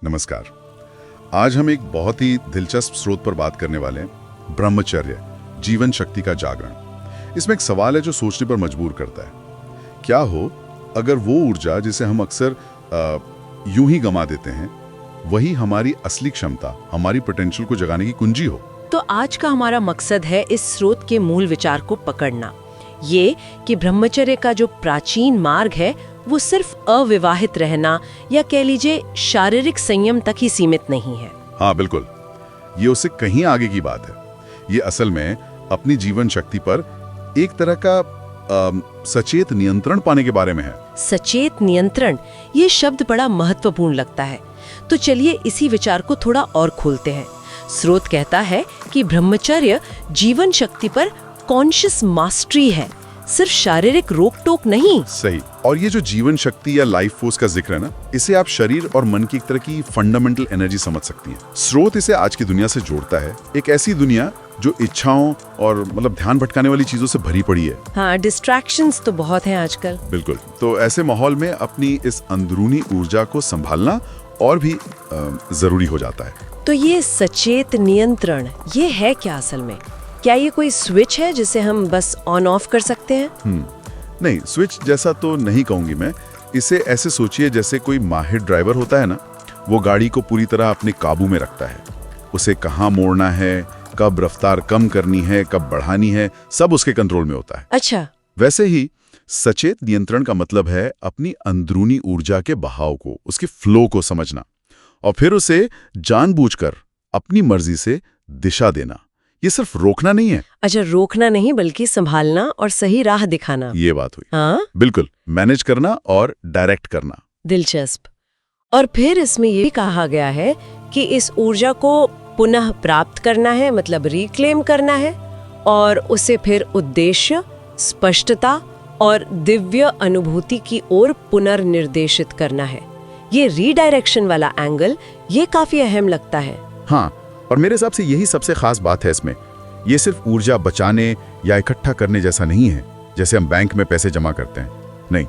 नमस्कार। आज हम एक बहुत ही दिलचस्प स्रोत पर बात करने वाले हैं, ब्रह्मचर्य, जीवन शक्ति का जागरण। इसमें एक सवाल है जो सोचने पर मजबूर करता है। क्या हो अगर वो ऊर्जा जिसे हम अक्सर यूं ही गंवा देते हैं, वही हमारी असली क्षमता, हमारी पोटेंशियल को जगाने की कुंजी हो? तो आज का हमारा मकसद है इस स्रोत के मूल विचार को पकड़ना। ये कि ब्रह्मचर्य का जो प्राचीन मार्ग है वो सिर्फ अविवाहित रहना या कह लीजिए शारीरिक संयम तक ही सीमित नहीं है। हाँ बिल्कुल, ये उससे कहीं आगे की बात है। ये असल में अपनी जीवन शक्ति पर एक तरह का सचेत नियंत्रण पाने के बारे में है। सचेत नियंत्रण, ये शब्द बड़ा महत्वपूर्ण लगता है। तो चलिए इसी विचार को थोड़ा और खोलते हैं। स्रोत कहता है कि ब्रह्मचर्य जीवन शक्ति पर कॉन्शियस मास्टरी है, सिर्फ शारीरिक रोक टोक नहीं। सही। और ये जो जीवन शक्ति या लाइफ फोर्स का जिक्र है ना, इसे आप शरीर और मन की एक तरह की फंडामेंटल एनर्जी समझ सकती हैं। स्रोत इसे आज की दुनिया से जोड़ता है, एक ऐसी दुनिया जो इच्छाओं और ध्यान भटकाने वाली चीजों से भरी पड़ी है। हाँ, डिस्ट्रैक्शंस तो बहुत हैं आजकल। बिल्कुल। तो ऐसे माहौल में अपनी इस अंदरूनी ऊर्जा को संभालना और भी जरूरी हो जाता है। तो ये सचेत नियंत्रण, ये है क्या असल में? क्या ये कोई स्विच है जिसे हम बस ऑन ऑफ कर सकते हैं? नहीं, स्विच जैसा तो नहीं कहूंगी मैं। इसे ऐसे सोचिए जैसे कोई माहिर ड्राइवर होता है ना, वो गाड़ी को पूरी तरह अपने काबू में रखता है। उसे कहाँ मोड़ना है, कब रफ्तार कम करनी है, कब बढ़ानी है, सब उसके कंट्रोल में होता है। अच्छा। वैसे ही सचेत नियंत्रण का मतलब है अपनी अंदरूनी ऊर्जा के बहाव को, उसके फ्लो को समझना और फिर उसे जानबूझकर अपनी मर्जी से दिशा देना। ये सिर्फ रोकना नहीं है। अच्छा, रोकना नहीं बल्कि संभालना और सही राह दिखाना। ये बात हुई। हाँ, बिल्कुल, मैनेज करना और डायरेक्ट करना। दिलचस्प। और फिर इसमें ये भी कहा गया है कि इस ऊर्जा को पुनः प्राप्त करना है, मतलब रिक्लेम करना है, और उसे फिर उद्देश्य, स्पष्टता और दिव्य अनुभूति की ओर पुनर्निर्देशित करना है। ये रीडायरेक्शन वाला एंगल, ये काफी अहम लगता है। हाँ, और मेरे हिसाब से यही सबसे खास बात है इसमें। ये सिर्फ ऊर्जा बचाने या इकट्ठा करने जैसा नहीं है, जैसे हम बैंक में पैसे जमा करते हैं। नहीं,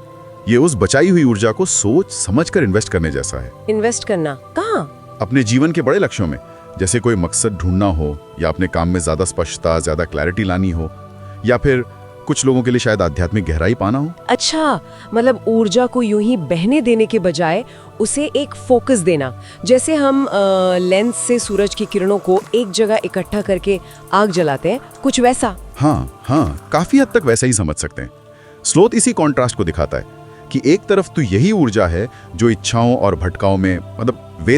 ये उस बचाई हुई ऊर्जा को सोच समझकर इन्वेस्ट करने जैसा है। इन्वेस्ट करना कहाँ? अपने जीवन के बड़े लक्ष्यों में, जैसे कोई मकसद ढूंढना हो, या अपने काम में ज्यादा स्पष्टता, ज्यादा क्लैरिटी लानी हो, या फिर कुछ लोगों के लिए शायद आध्यात्मिक गहराई पाना हो। अच्छा, मतलब ऊर्जा को यूं ही बहने देने के बजाय उसे एक फोकस देना, जैसे हम लेंस से सूरज की किरणों को एक जगह इकट्ठा करके आग जलाते हैं, कुछ वैसा। हाँ, काफी हद तक वैसा ही समझ सकते हैं। स्रोत इसी कॉन्ट्रास्ट को दिखाता है कि एक तरफ तो यही ऊर्जा है जो इच्छाओं और भटकाओं में